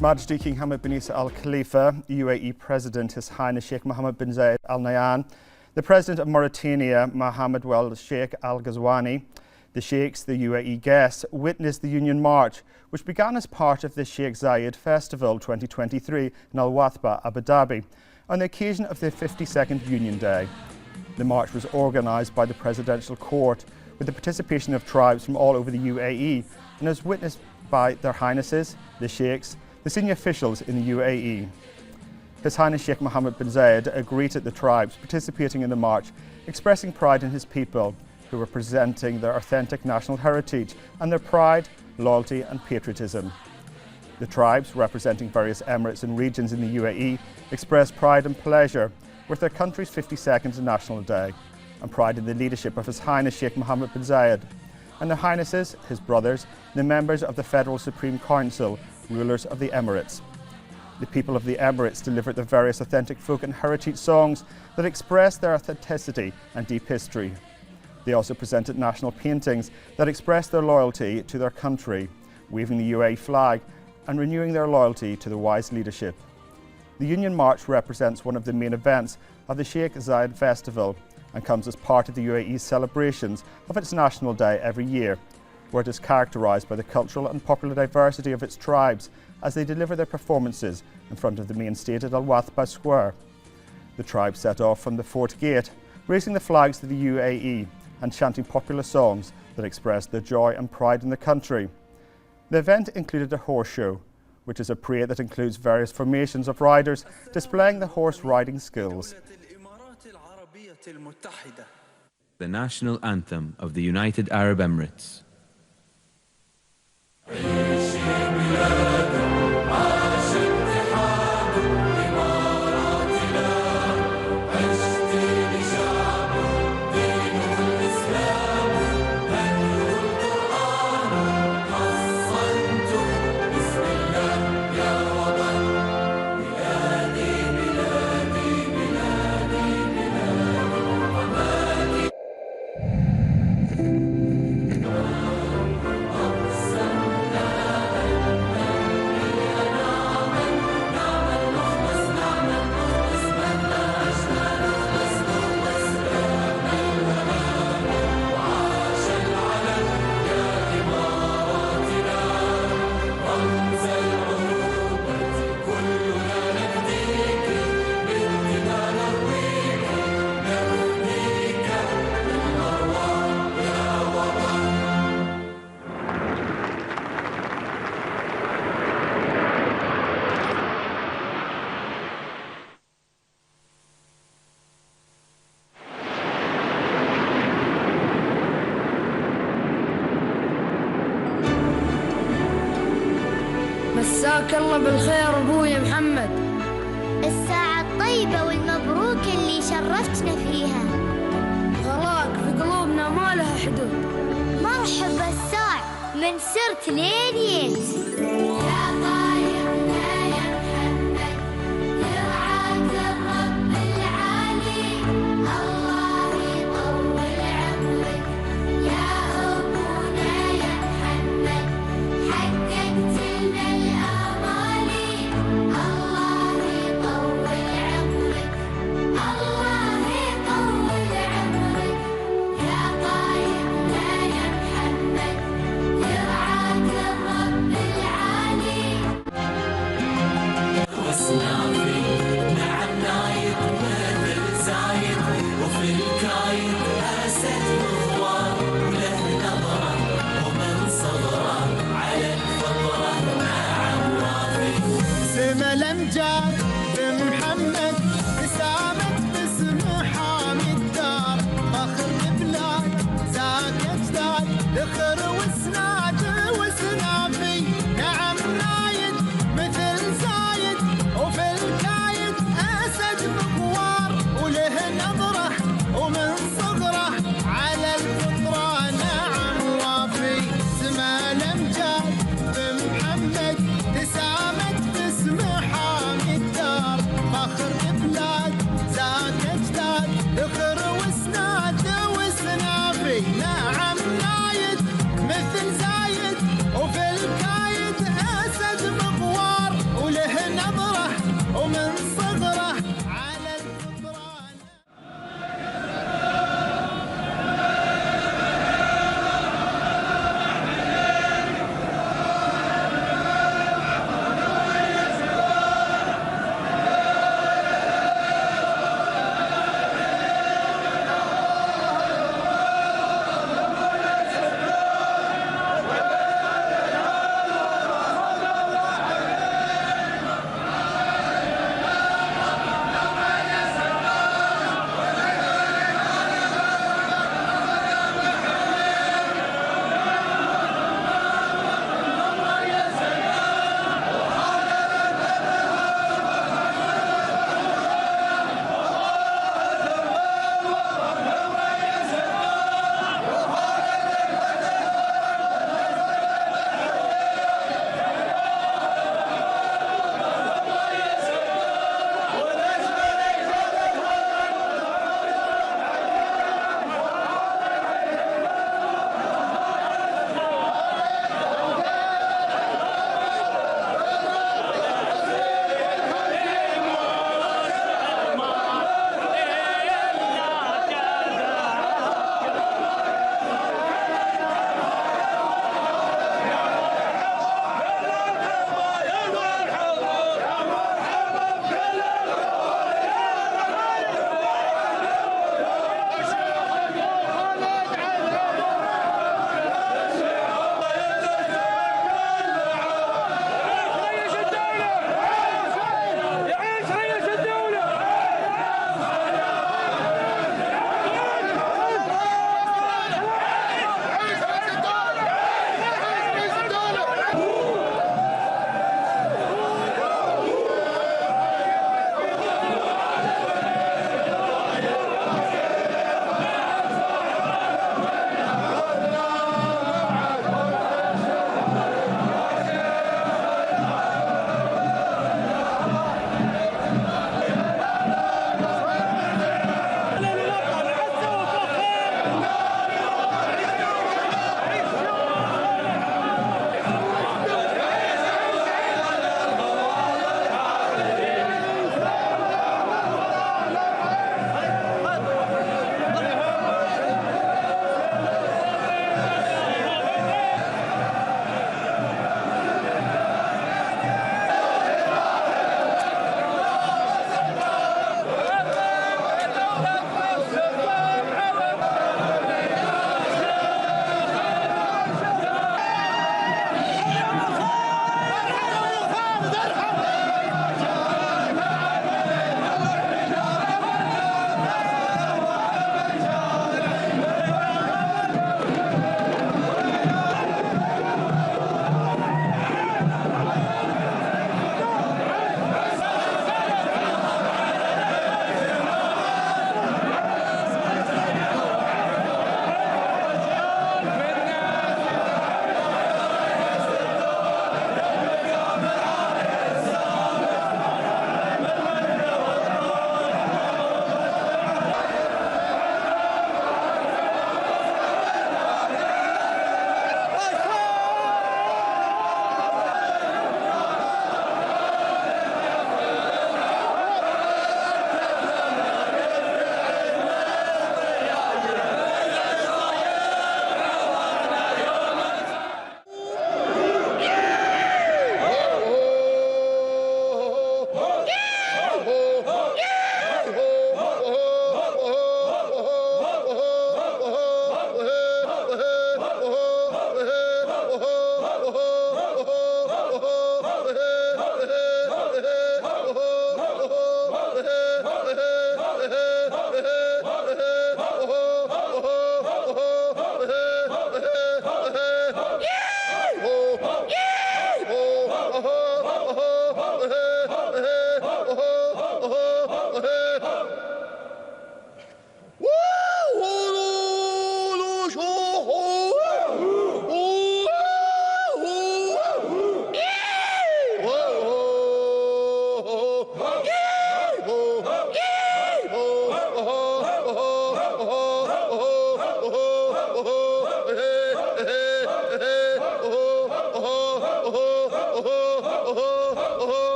Majesty King Hamad bin Isa Al Khalifa, UAE President His Highness Sheikh Mohammed bin Zayed Al Nahyan, the President of Mauritania Mohammed Weld Sheikh Al Ghazouani, the Sheikhs, the UAE guests, witnessed the Union March, which began as part of the Sheikh Zayed Festival 2023 in Al Wathba, Abu Dhabi, on the occasion of the 52nd Union Day. The march was organised by the Presidential Court with the participation of tribes from all over the UAE and was witnessed by their Highnesses, the Sheikhs, the senior officials in the UAE. His Highness Sheikh Mohammed bin Zayed greeted the tribes participating in the march, expressing pride in his people, who were presenting their authentic national heritage and their pride, loyalty and patriotism. The tribes, representing various emirates and regions in the UAE, expressed pride and pleasure with their country's 52nd National Day, and pride in the leadership of His Highness Sheikh Mohammed bin Zayed, and their Highnesses, his brothers, the members of the Federal Supreme Council, rulers of the Emirates. The people of the Emirates delivered the various authentic folk and heritage songs that express their authenticity and deep history. They also presented national paintings that express their loyalty to their country, waving the UAE flag and renewing their loyalty to the wise leadership. The Union March represents one of the main events of the Sheikh Zayed Festival and comes as part of the UAE's celebrations of its National Day every year, where it is characterised by the cultural and popular diversity of its tribes as they deliver their performances in front of the main stage at Al Wathba Square. The tribes set off from the Fort Gate, raising the flags of the UAE and chanting popular songs that express their joy and pride in the country. The event included a horse show, which is a parade that includes various formations of riders displaying their horse riding skills. The national anthem of the United Arab Emirates. مساك الله بالخير ابويا محمد. الساعة الطيبة والمبروك اللي شرفتنا فيها. غلاك في قلوبنا ما لها حدود. مرحبا الساع من سرت لين جيت. يا طايرنا يا محمد يرعاك الرب العالي الله يطول عمرك يا أبونا يا محمد حققت لنا الآمالي الله يطول عمرك الله يطول عمرك يا طايرنا يا محمد يرعاك الرب العالي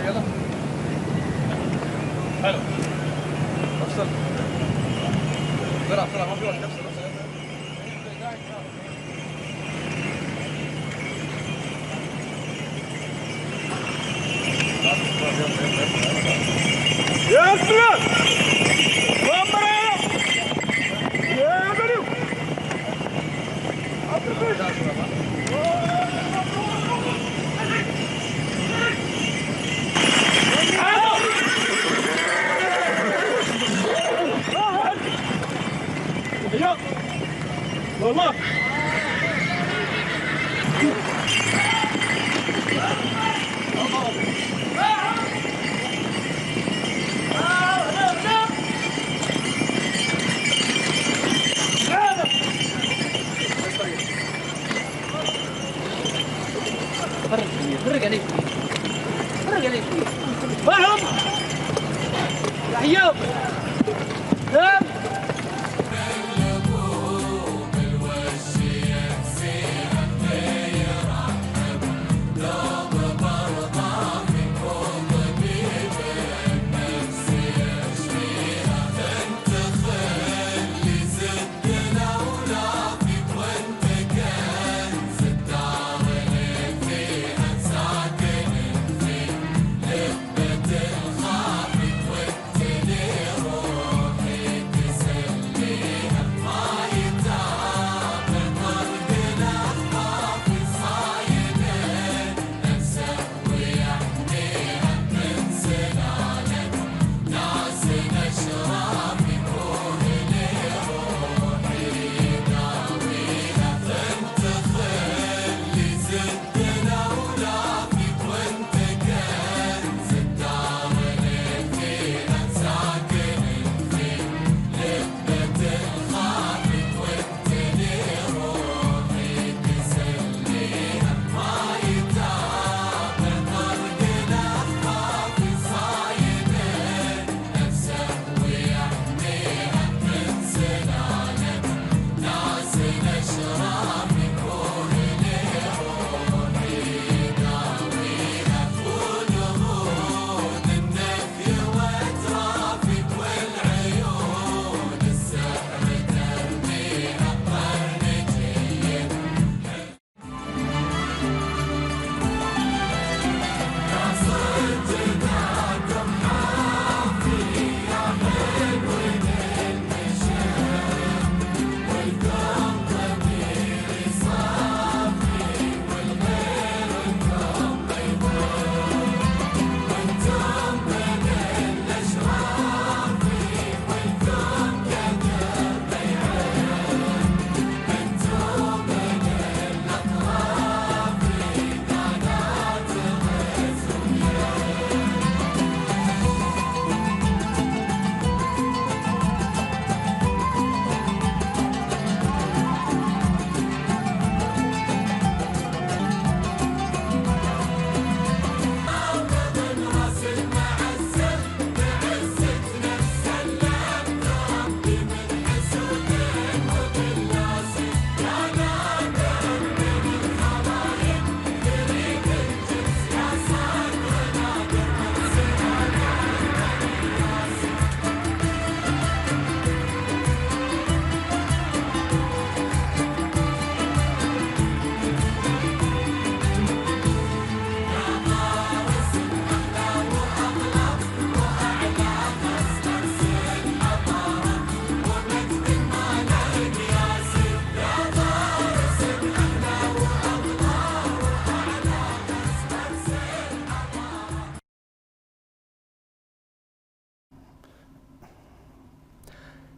يلا حلو افصل بسرعه ما في وقت افصل يا سلام يا بلو والله فرق عليك فاهم يا حياب نعم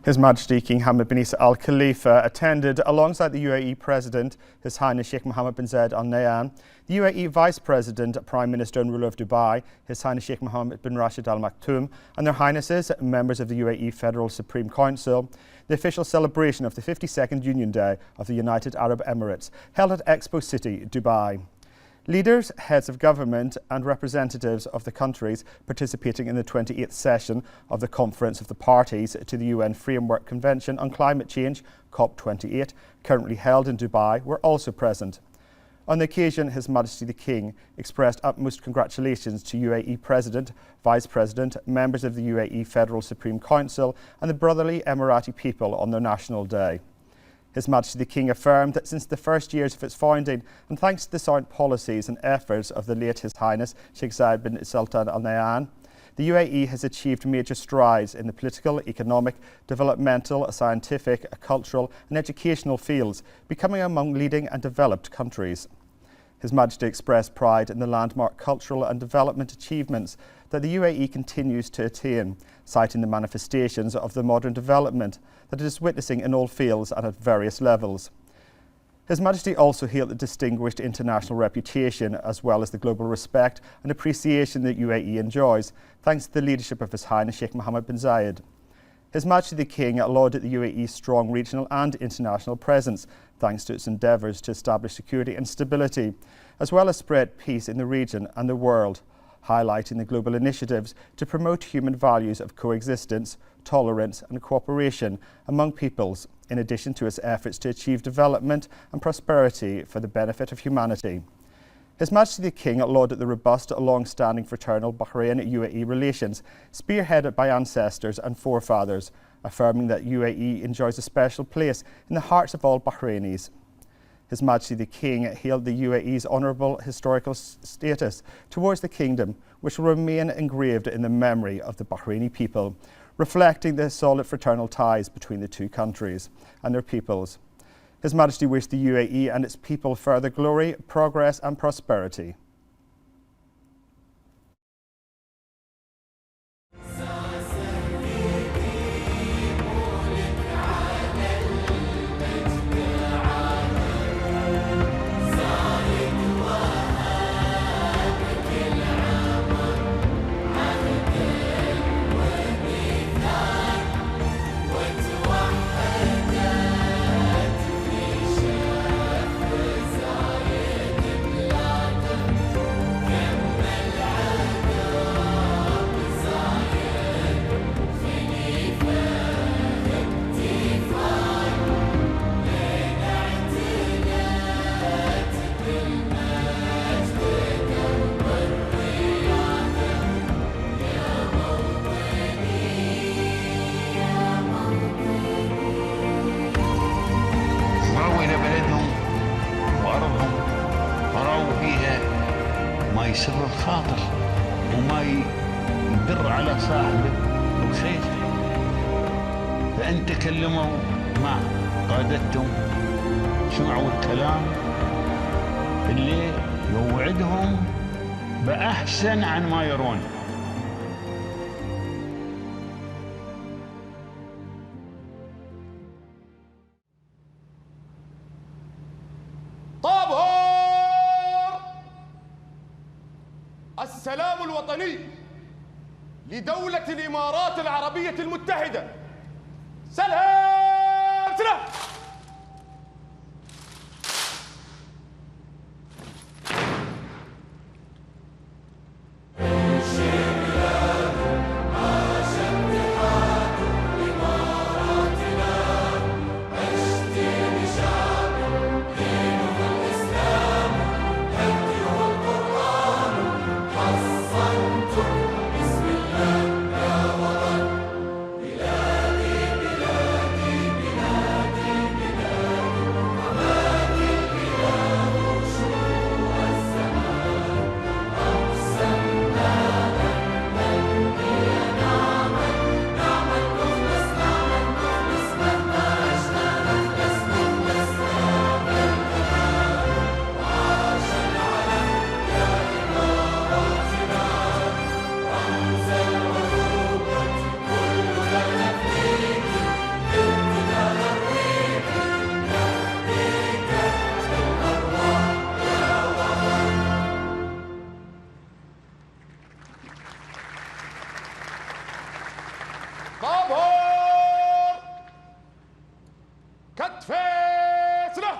His Majesty King Hamad bin Isa Al Khalifa attended alongside the UAE President, His Highness Sheikh Mohammed bin Zayed Al Nahyan, the UAE Vice President, Prime Minister and Ruler of Dubai, His Highness Sheikh Mohammed bin Rashid Al Maktoum, and their Highnesses, members of the UAE Federal Supreme Council, the official celebration of the 52nd Union Day of the United Arab Emirates, held at Expo City, Dubai. Leaders, heads of government and representatives of the countries participating in the 28th session of the Conference of the Parties to the UN Framework Convention on Climate Change, COP28, currently held in Dubai, were also present. On the occasion, His Majesty the King expressed utmost congratulations to UAE President, Vice President, members of the UAE Federal Supreme Council and the brotherly Emirati people on their National Day. His Majesty the King affirmed that since the first years of its founding, and thanks to the sound policies and efforts of the late His Highness Sheikh Zayed bin Sultan Al Nahyan, the UAE has achieved major strides in the political, economic, developmental, scientific, cultural and educational fields, becoming among leading and developed countries. His Majesty expressed pride in the landmark cultural and development achievements that the UAE continues to attain, citing the manifestations of the modern development that it is witnessing in all fields and at various levels. His Majesty also hailed the distinguished international reputation as well as the global respect and appreciation that UAE enjoys, thanks to the leadership of His Highness Sheikh Mohammed bin Zayed. His Majesty the King lauded the UAE's strong regional and international presence, thanks to its endeavours to establish security and stability, as well as spread peace in the region and the world, highlighting the global initiatives to promote human values of coexistence, tolerance and cooperation among peoples, in addition to its efforts to achieve development and prosperity for the benefit of humanity. His Majesty the King lauded the robust, long-standing fraternal Bahrain-UAE relations, spearheaded by ancestors and forefathers, affirming that UAE enjoys a special place in the hearts of all Bahrainis. His Majesty the King hailed the UAE's honourable historical status towards the kingdom, which will remain engraved in the memory of the Bahraini people, reflecting the solid fraternal ties between the two countries and their peoples. His Majesty wished the UAE and its people further glory, progress and prosperity. يسر الخاطر وما يدر على صاحبه بالخير، فإن تكلموا مع قادتهم سمعوا الكلام اللي يوعدهم بأحسن عن ما يرون. السلام الوطني لدولة الإمارات العربية المتحدة. سلام سلام. حصنتم بسم الله يا وطن بلاد فيصلة.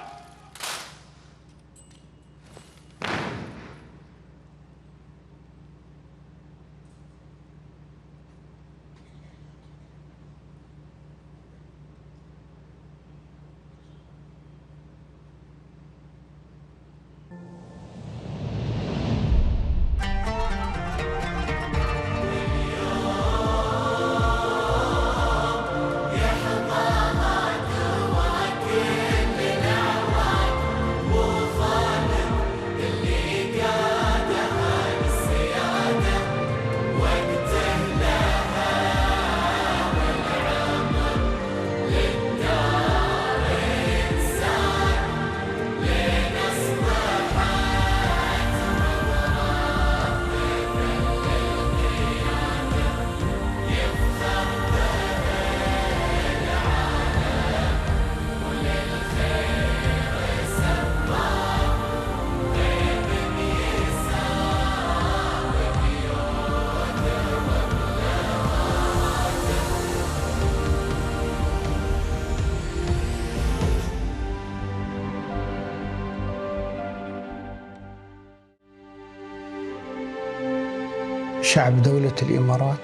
شعب دولة الإمارات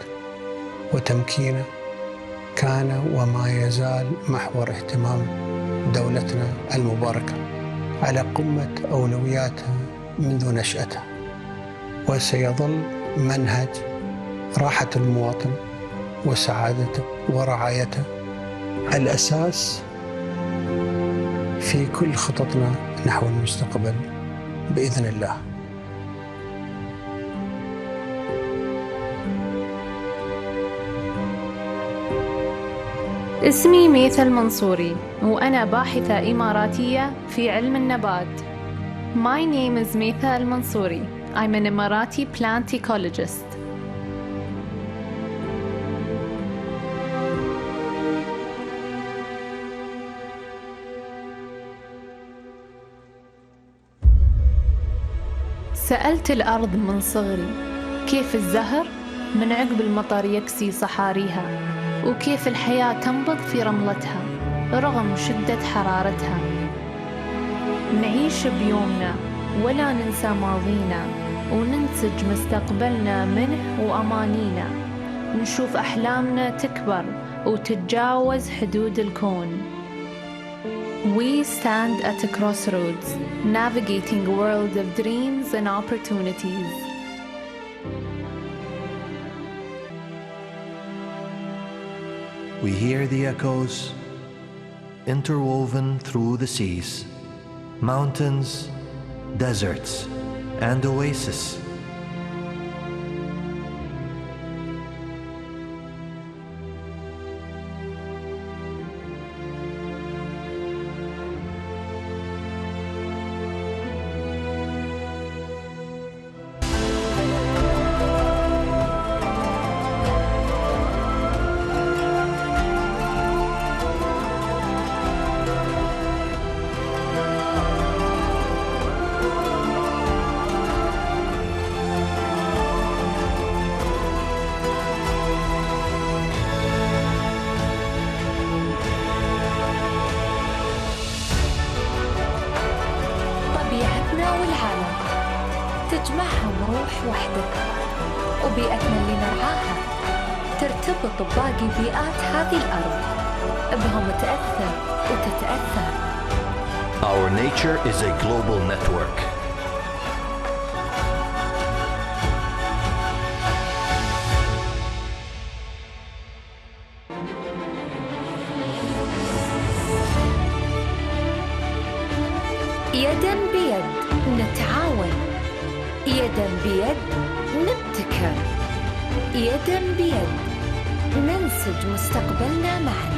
وتمكينه كان وما يزال محور اهتمام دولتنا المباركة، على قمة أولوياتها منذ نشأتها، وسيظل منهج راحة المواطن وسعادته ورعايته الأساس في كل خططنا نحو المستقبل بإذن الله. اسمي ميثا المنصوري وأنا باحثة إماراتية في علم النبات. My name is Meitha al-Mansouri. I'm an Emirati plant ecologist. سألت الأرض من صغري كيف الزهر من عقب المطر يكسي صحاريها، وكيف الحياة تنبض في رملتها رغم شدة حرارتها. نعيش بيومنا ولا ننسى ماضينا، وننسج مستقبلنا منه وأمانينا. نشوف أحلامنا تكبر وتتجاوز حدود الكون. We stand at a crossroads, navigating a world of dreams and opportunities. We hear the echoes, interwoven through the seas, mountains, deserts, and oases. تجمعهم روح وحدة، وبيئتنا اللي نرعاها ترتبط بباقي بيئات هذه الأرض، بهم تأثر وتتأثر. Our nature is a global network. يداً بيد نتعاون، يداً بيد نبتكر، يداً بيد ننسج مستقبلنا معاً.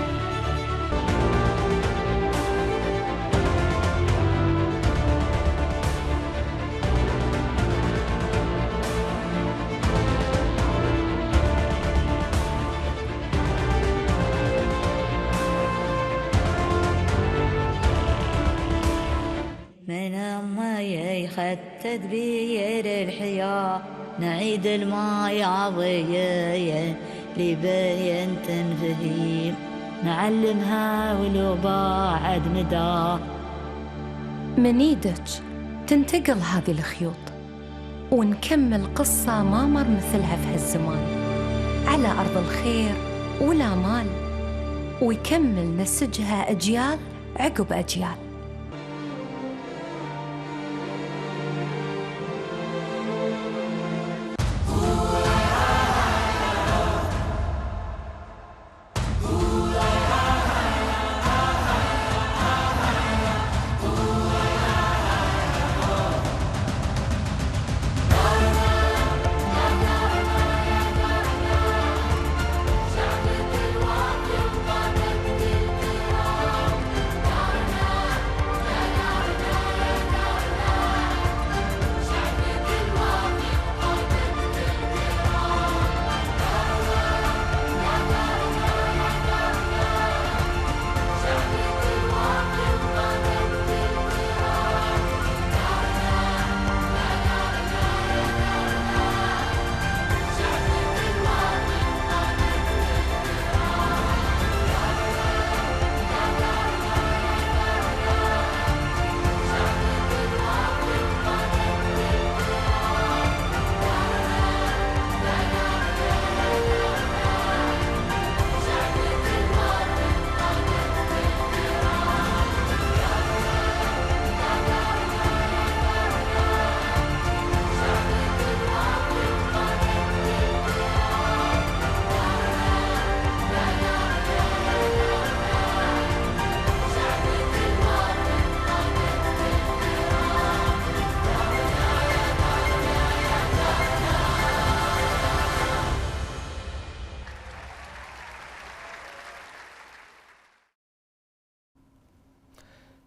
من الماي خد تدبير الحياة، نعيد الماي عضية لبين تنفهيم نعلمها ولو بعد مدى. من ايدك تنتقل هذه الخيوط ونكمل قصة ما مر مثلها في هالزمان على أرض الخير والآمال، ويكمل نسجها أجيال عقب أجيال.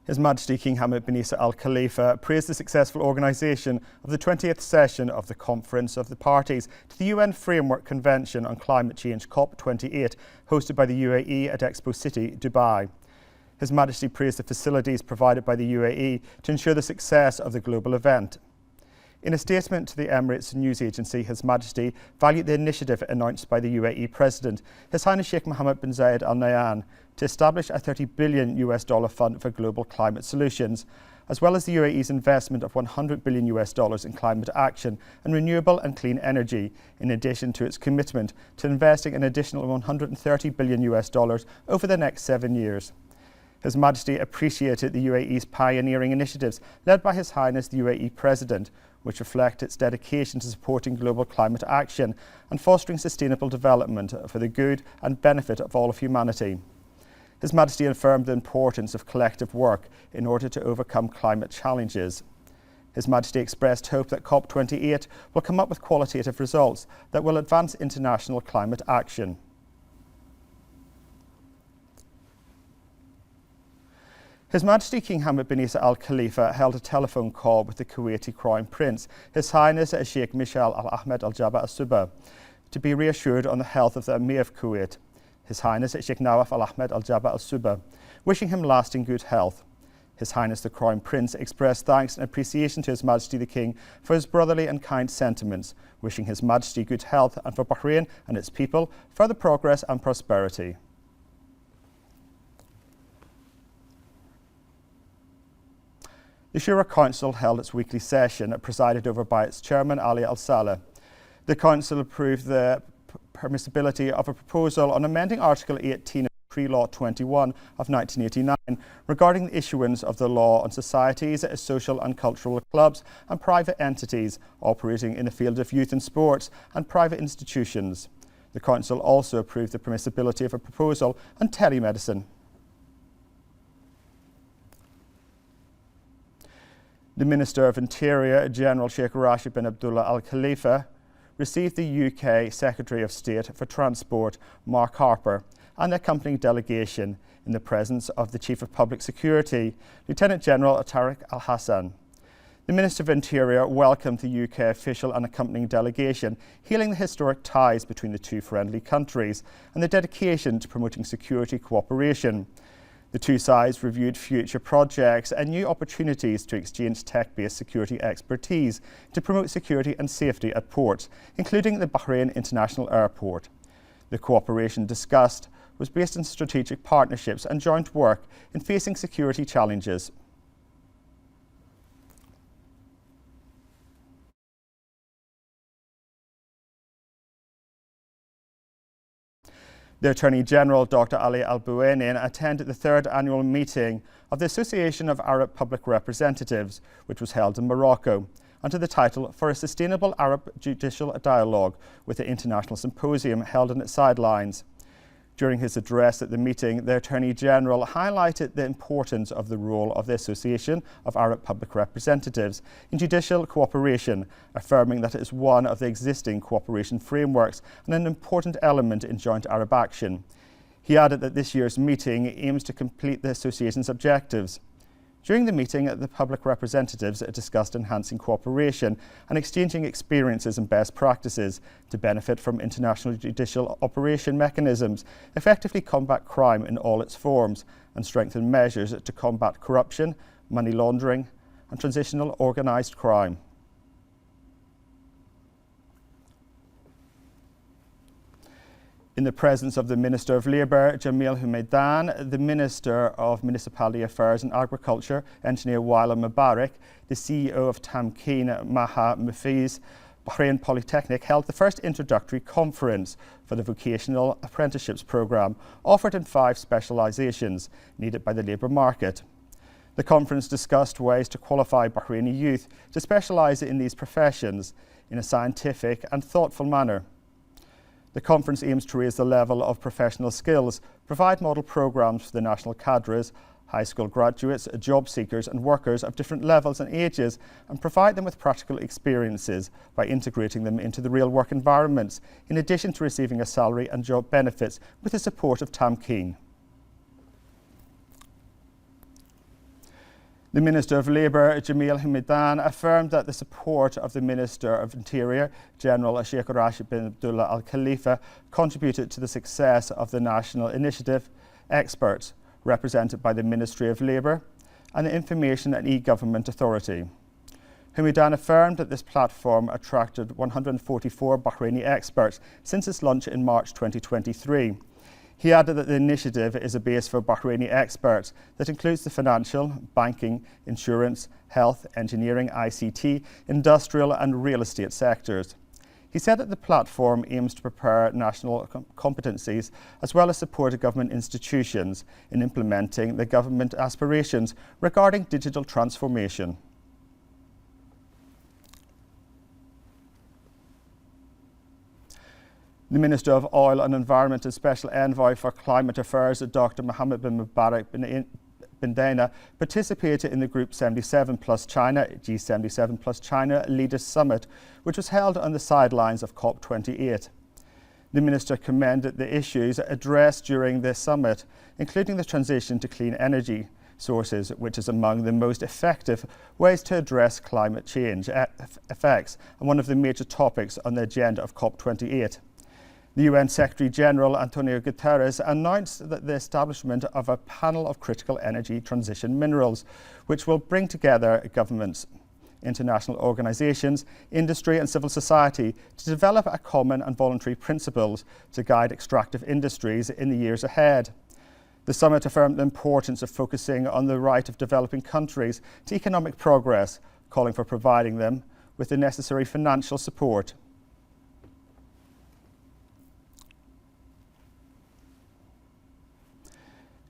His Majesty King Hamad bin Isa Al Khalifa praised the successful organisation of the 20th session of the Conference of the Parties to the UN Framework Convention on Climate Change COP28, hosted by the UAE at Expo City, Dubai. His Majesty praised the facilities provided by the UAE to ensure the success of the global event. In a statement to the Emirates news agency, His Majesty valued the initiative announced by the UAE President, His Highness Sheikh Mohammed bin Zayed Al Nahyan, to establish a $30 billion fund for global climate solutions, as well as the UAE's investment of $100 billion in climate action and renewable and clean energy, in addition to its commitment to investing an additional $130 billion over the next 7 years. His Majesty appreciated the UAE's pioneering initiatives led by His Highness the UAE President, which reflect its dedication to supporting global climate action and fostering sustainable development for the good and benefit of all of humanity. His Majesty affirmed the importance of collective work in order to overcome climate challenges. His Majesty expressed hope that COP28 will come up with qualitative results that will advance international climate action. His Majesty King Hamad bin Isa Al Khalifa held a telephone call with the Kuwaiti Crown Prince, His Highness Sheikh Mishal Al Ahmed Al Jabba Al Suba, to be reassured on the health of the Emir of Kuwait, His Highness Sheikh Nawaf Al Ahmed Al Jabba Al Suba, wishing him lasting good health. His Highness the Crown Prince expressed thanks and appreciation to His Majesty the King for his brotherly and kind sentiments, wishing His Majesty good health and for Bahrain and its people further progress and prosperity. The Shura Council held its weekly session, presided over by its chairman, Ali Al-Saleh. The Council approved the permissibility of a proposal on amending Article 18 of Pre-Law 21 of 1989 regarding the issuance of the law on societies, social and cultural clubs and private entities operating in the field of youth and sports and private institutions. The Council also approved the permissibility of a proposal on telemedicine. The Minister of Interior, General Sheikh Rashid bin Abdullah Al Khalifa, received the UK Secretary of State for Transport, Mark Harper, and the accompanying delegation in the presence of the Chief of Public Security, Lieutenant General Tariq Al Hassan. The Minister of Interior welcomed the UK official and accompanying delegation, hailing the historic ties between the two friendly countries and the dedication to promoting security cooperation. The two sides reviewed future projects and new opportunities to exchange tech-based security expertise to promote security and safety at ports, including the Bahrain International Airport. The cooperation discussed was based on strategic partnerships and joint work in facing security challenges. The Attorney-General, Dr. Ali Al-Bouainin, attended the third annual meeting of the Association of Arab Public Representatives, which was held in Morocco, under the title For a Sustainable Arab Judicial Dialogue, with the International Symposium held on its sidelines. During his address at the meeting, the Attorney-General highlighted the importance of the role of the Association of Arab Public Representatives in judicial cooperation, affirming that it is one of the existing cooperation frameworks and an important element in joint Arab action. He added that this year's meeting aims to complete the Association's objectives. During the meeting, the public representatives discussed enhancing cooperation and exchanging experiences and best practices to benefit from international judicial operation mechanisms, effectively combat crime in all its forms, and strengthen measures to combat corruption, money laundering, and transitional organised crime. In the presence of the Minister of Labour, Jamil Humaidan, the Minister of Municipality Affairs and Agriculture, Engineer Waila Mubarak, the CEO of Tamkeen Maha Mufiz, Bahrain Polytechnic held the first introductory conference for the vocational apprenticeships programme, offered in 5 specialisations needed by the labour market. The conference discussed ways to qualify Bahraini youth to specialise in these professions in a scientific and thoughtful manner. The conference aims to raise the level of professional skills, provide model programmes for the national cadres, high school graduates, job seekers and workers of different levels and ages, and provide them with practical experiences by integrating them into the real work environments, in addition to receiving a salary and job benefits with the support of Tamkeen. The Minister of Labour, Jamil Humaidan, affirmed that the support of the Minister of Interior, General Sheikh Rashid bin Abdullah Al Khalifa, contributed to the success of the national initiative. Experts, represented by the Ministry of Labour and the Information and E-Government Authority. Humaidan affirmed that this platform attracted 144 Bahraini experts since its launch in March 2023. He added that the initiative is a base for Bahraini experts that includes the financial, banking, insurance, health, engineering, ICT, industrial and real estate sectors. He said that the platform aims to prepare national competencies as well as support government institutions in implementing the government aspirations regarding digital transformation. The Minister of Oil and Environment and Special Envoy for Climate Affairs, Dr. Mohammed bin Mubarak bin Daina, participated in the Group 77 plus China, G77 plus China Leaders Summit, which was held on the sidelines of COP28. The Minister commended the issues addressed during the summit, including the transition to clean energy sources, which is among the most effective ways to address climate change effects and one of the major topics on the agenda of COP28. The UN Secretary-General Antonio Guterres announced that the establishment of a panel of critical energy transition minerals, which will bring together governments, international organisations, industry and civil society to develop a common and voluntary principles to guide extractive industries in the years ahead. The summit affirmed the importance of focusing on the right of developing countries to economic progress, calling for providing them with the necessary financial support.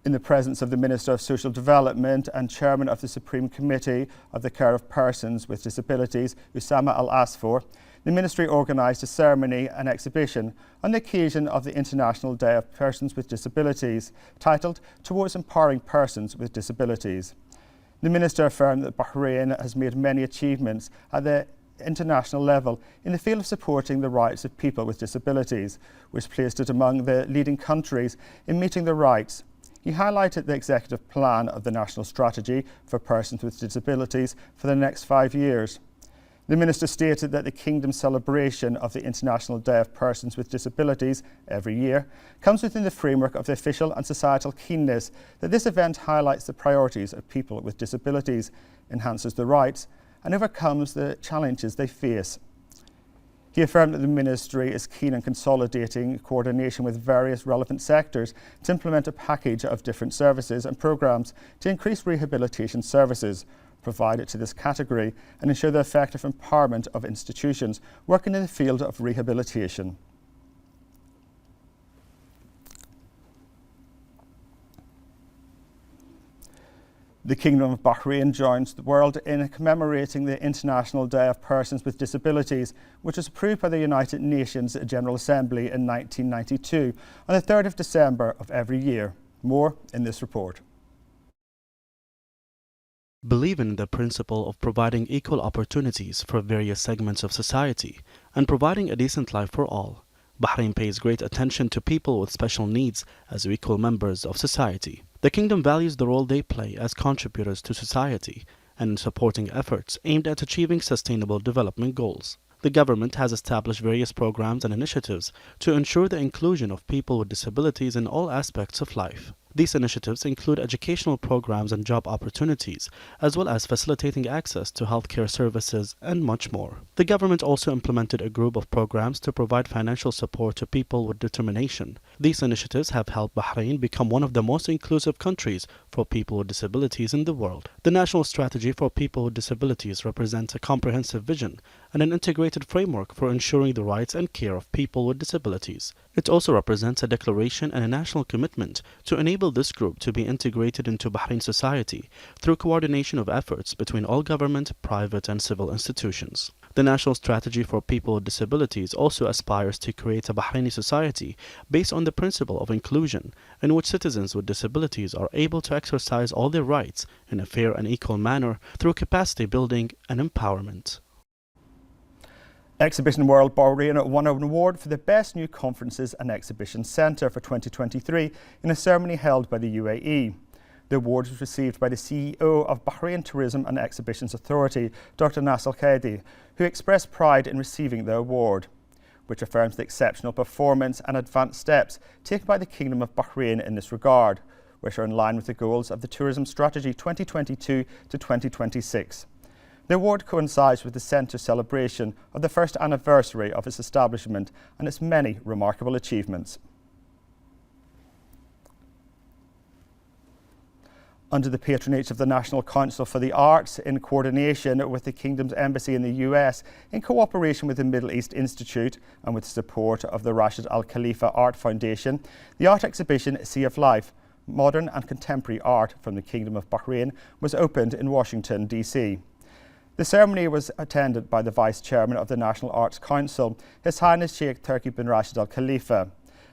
In the presence of the Minister of Social Development and Chairman of the Supreme Committee of the Care of Persons with Disabilities, Usama Al-Asfour, the Ministry organised a ceremony and exhibition on the occasion of the International Day of Persons with Disabilities, titled Towards Empowering Persons with Disabilities. The Minister affirmed that Bahrain has made many achievements at the international level in the field of supporting the rights of people with disabilities, which placed it among the leading countries in meeting their rights. He highlighted the executive plan of the National Strategy for Persons with Disabilities for the next 5 years. The Minister stated that the Kingdom's celebration of the International Day of Persons with Disabilities every year comes within the framework of the official and societal keenness that this event highlights the priorities of people with disabilities, enhances their rights, and overcomes the challenges they face. He affirmed that the ministry is keen on consolidating coordination with various relevant sectors to implement a package of different services and programmes to increase rehabilitation services provided to this category and ensure the effective empowerment of institutions working in the field of rehabilitation. The Kingdom of Bahrain joins the world in commemorating the International Day of Persons with Disabilities, which was approved by the United Nations General Assembly in 1992 on the 3rd of December of every year. More in this report. Believing in the principle of providing equal opportunities for various segments of society and providing a decent life for all, Bahrain pays great attention to people with special needs as equal members of society. The kingdom values the role they play as contributors to society and in supporting efforts aimed at achieving sustainable development goals. The government has established various programs and initiatives to ensure the inclusion of people with disabilities in all aspects of life. These initiatives include educational programs and job opportunities, as well as facilitating access to healthcare services and much more. The government also implemented a group of programs to provide financial support to people with determination. These initiatives have helped Bahrain become one of the most inclusive countries for people with disabilities in the world. The National Strategy for People with Disabilities represents a comprehensive vision and an integrated framework for ensuring the rights and care of people with disabilities. It also represents a declaration and a national commitment to enable this group to be integrated into Bahrain society through coordination of efforts between all government, private and civil institutions. The National Strategy for People with Disabilities also aspires to create a Bahraini society based on the principle of inclusion, in which citizens with disabilities are able to exercise all their rights in a fair and equal manner through capacity building and empowerment. Exhibition World Bahrain won an award for the Best New Conferences and Exhibition Centre for 2023 in a ceremony held by the UAE. The award was received by the CEO of Bahrain Tourism and Exhibitions Authority, Dr. Nas Al-Khaidi, who expressed pride in receiving the award, which affirms the exceptional performance and advanced steps taken by the Kingdom of Bahrain in this regard, which are in line with the goals of the Tourism Strategy 2022 to 2026. The award coincides with the Centre's celebration of the first anniversary of its establishment and its many remarkable achievements. Under the patronage of the National Council for the Arts, in coordination with the Kingdom's Embassy in the US, in cooperation with the Middle East Institute and with the support of the Rashid Al Khalifa Art Foundation, the art exhibition Sea of Life, Modern and Contemporary Art from the Kingdom of Bahrain was opened in Washington, D.C. The ceremony was attended by the Vice Chairman of the National Arts Council, His Highness Sheikh Turki bin Rashid Al Khalifa,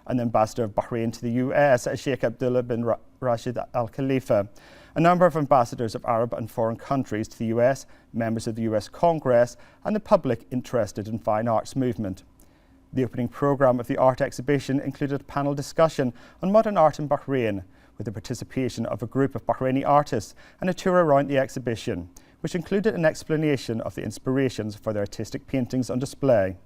and the Ambassador of Bahrain to the US, Sheikh Abdullah bin Rashid Al Khalifa, a number of ambassadors of Arab and foreign countries to the US, members of the US Congress, and the public interested in fine arts movement. The opening programme of the art exhibition included a panel discussion on modern art in Bahrain, with the participation of a group of Bahraini artists and a tour around the exhibition, which included an explanation of the inspirations for their artistic paintings on display.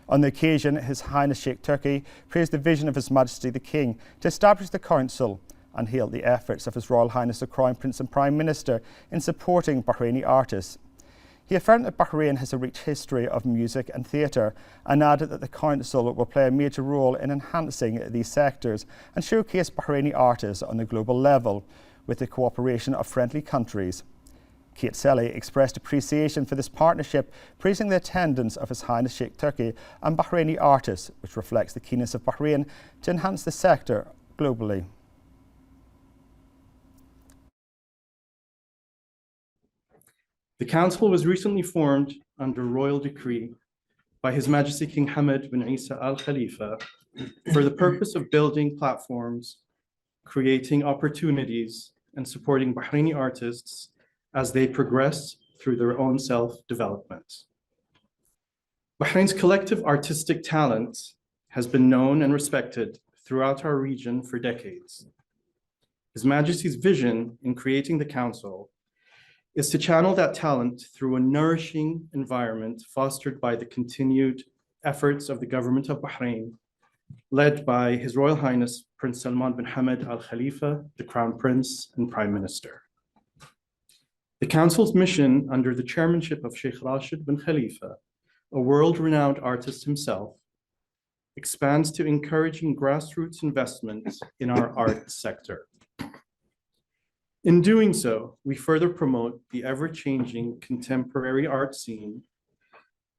On the occasion, His Highness Sheikh Turki praised the vision of His Majesty the King to establish the Council and hailed the efforts of His Royal Highness the Crown Prince and Prime Minister in supporting Bahraini artists. He affirmed that Bahrain has a rich history of music and theatre and added that the Council will play a major role in enhancing these sectors and showcase Bahraini artists on the global level with the cooperation of friendly countries. Kate Selly expressed appreciation for this partnership, praising the attendance of His Highness Sheikh Turki and Bahraini artists, which reflects the keenness of Bahrain to enhance the sector globally. The Council was recently formed under royal decree by His Majesty King Hamad bin Isa Al Khalifa for the purpose of building platforms, creating opportunities, and supporting Bahraini artists as they progress through their own self-development. Bahrain's collective artistic talent has been known and respected throughout our region for decades. His Majesty's vision in creating the Council is to channel that talent through a nourishing environment fostered by the continued efforts of the government of Bahrain, led by His Royal Highness Prince Salman bin Hamad Al Khalifa, the Crown Prince and Prime Minister. The Council's mission under the chairmanship of Sheikh Rashid bin Khalifa a world-renowned artist himself, expands to encouraging grassroots investments in our art sector. In doing so, we further promote the ever-changing contemporary art scene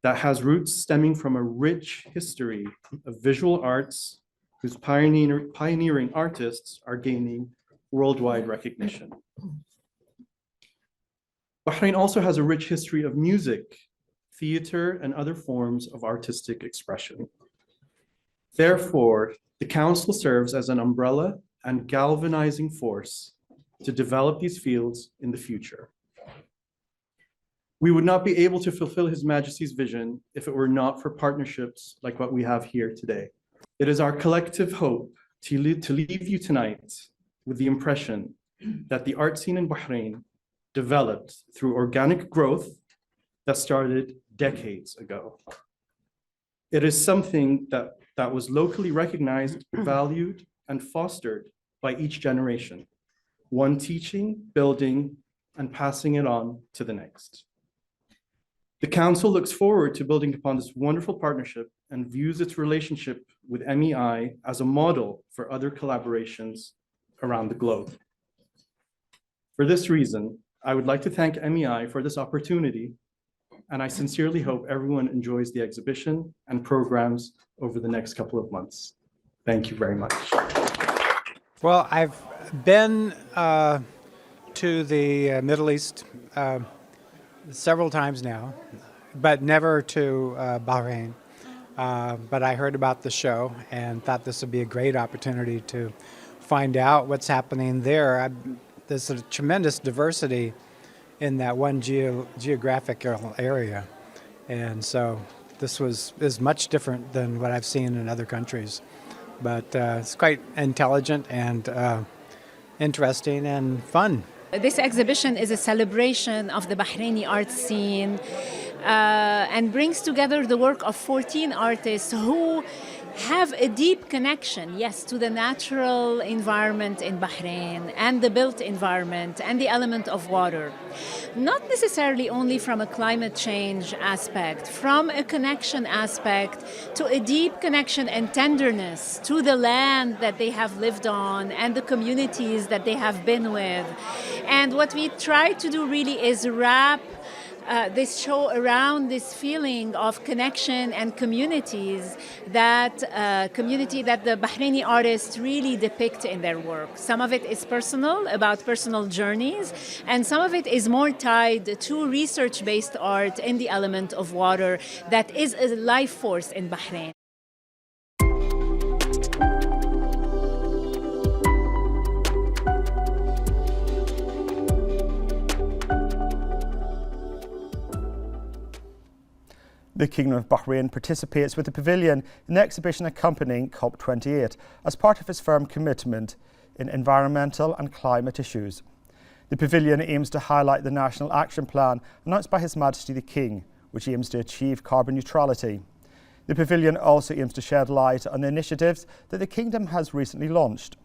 that has roots stemming from a rich history of visual arts whose pioneering artists are gaining worldwide recognition. Bahrain also has a rich history of music, theater, and other forms of artistic expression. Therefore, the Council serves as an umbrella and galvanizing force to develop these fields in the future. We would not be able to fulfill His Majesty's vision if it were not for partnerships like what we have here today. It is our collective hope to leave you tonight with the impression that the art scene in Bahrain developed through organic growth that started decades ago. It is something that was locally recognized, valued, and fostered by each generation, one teaching, building, and passing it on to the next. The Council looks forward to building upon this wonderful partnership and views its relationship with MEI as a model for other collaborations around the globe. For this reason, I would like to thank MEI for this opportunity, and I sincerely hope everyone enjoys the exhibition and programs over the next couple of months. Thank you very much. Well, I've been to the Middle East several times now, but never to Bahrain. But I heard about the show and thought this would be a great opportunity to find out what's happening there. There's a tremendous diversity in that one geographical area. And so this is much different than what I've seen in other countries. But it's quite intelligent and interesting and fun. This exhibition is a celebration of the Bahraini art scene and brings together the work of 14 artists who have a deep connection, yes, to the natural environment in Bahrain and the built environment and the element of water. Not necessarily only from a climate change aspect, from a connection aspect to a deep connection and tenderness to the land that they have lived on and the communities that they have been with. And what we try to do really is wrap this show around this feeling of connection and communities that the Bahraini artists really depict in their work. Some of it is personal, about personal journeys, and some of it is more tied to research-based art in the element of water that is a life force in Bahrain. The Kingdom of Bahrain participates with the pavilion in the exhibition accompanying COP28 as part of its firm commitment in environmental and climate issues. The pavilion aims to highlight the National Action Plan announced by His Majesty the King, which aims to achieve carbon neutrality. The pavilion also aims to shed light on the initiatives that the Kingdom has recently launched,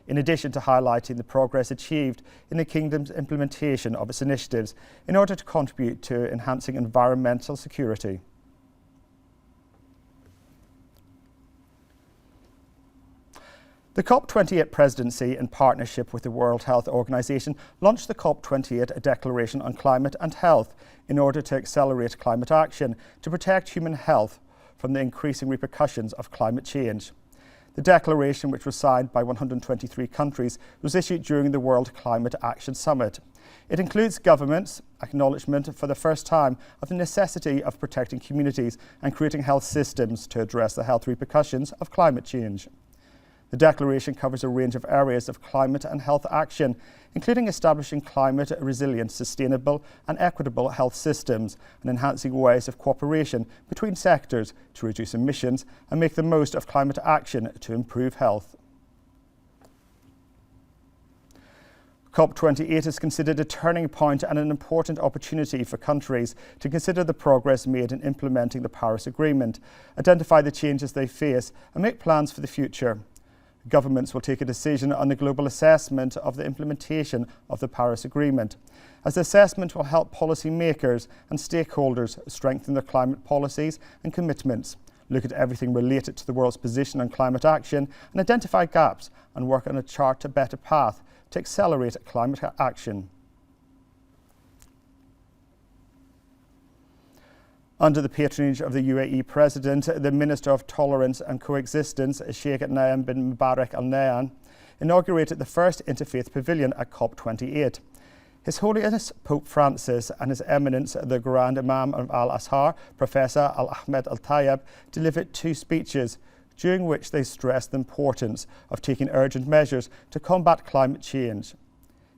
in addition to highlighting the progress achieved in the Kingdom's implementation of its initiatives in order to contribute to enhancing environmental security. The COP28 presidency, in partnership with the World Health Organization, launched the COP28 Declaration on Climate and Health in order to accelerate climate action to protect human health from the increasing repercussions of climate change. The declaration, which was signed by 123 countries, was issued during the World Climate Action Summit. It includes governments' acknowledgement for the first time of the necessity of protecting communities and creating health systems to address the health repercussions of climate change. The declaration covers a range of areas of climate and health action, including establishing climate resilient, sustainable and equitable health systems and enhancing ways of cooperation between sectors to reduce emissions and make the most of climate action to improve health. COP28 is considered a turning point and an important opportunity for countries to consider the progress made in implementing the Paris Agreement, identify the changes they face and make plans for the future. Governments will take a decision on the global assessment of the implementation of the Paris Agreement, as the assessment will help policymakers and stakeholders strengthen their climate policies and commitments, look at everything related to the world's position on climate action and identify gaps and work on a chart a better path to accelerate climate action. Under the patronage of the UAE President, the Minister of Tolerance and Coexistence, Sheikh Nayyan bin Mubarak Al Nahyan, inaugurated the first interfaith pavilion at COP28. His Holiness Pope Francis and His Eminence the Grand Imam of Al-Azhar, Professor Al-Ahmed Al-Tayyab, delivered 2 speeches, during which they stressed the importance of taking urgent measures to combat climate change.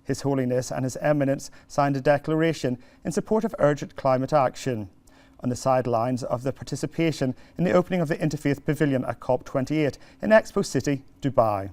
His Holiness and His Eminence signed a declaration in support of urgent climate action on the sidelines of the participation in the opening of the Interfaith Pavilion at COP28 in Expo City, Dubai.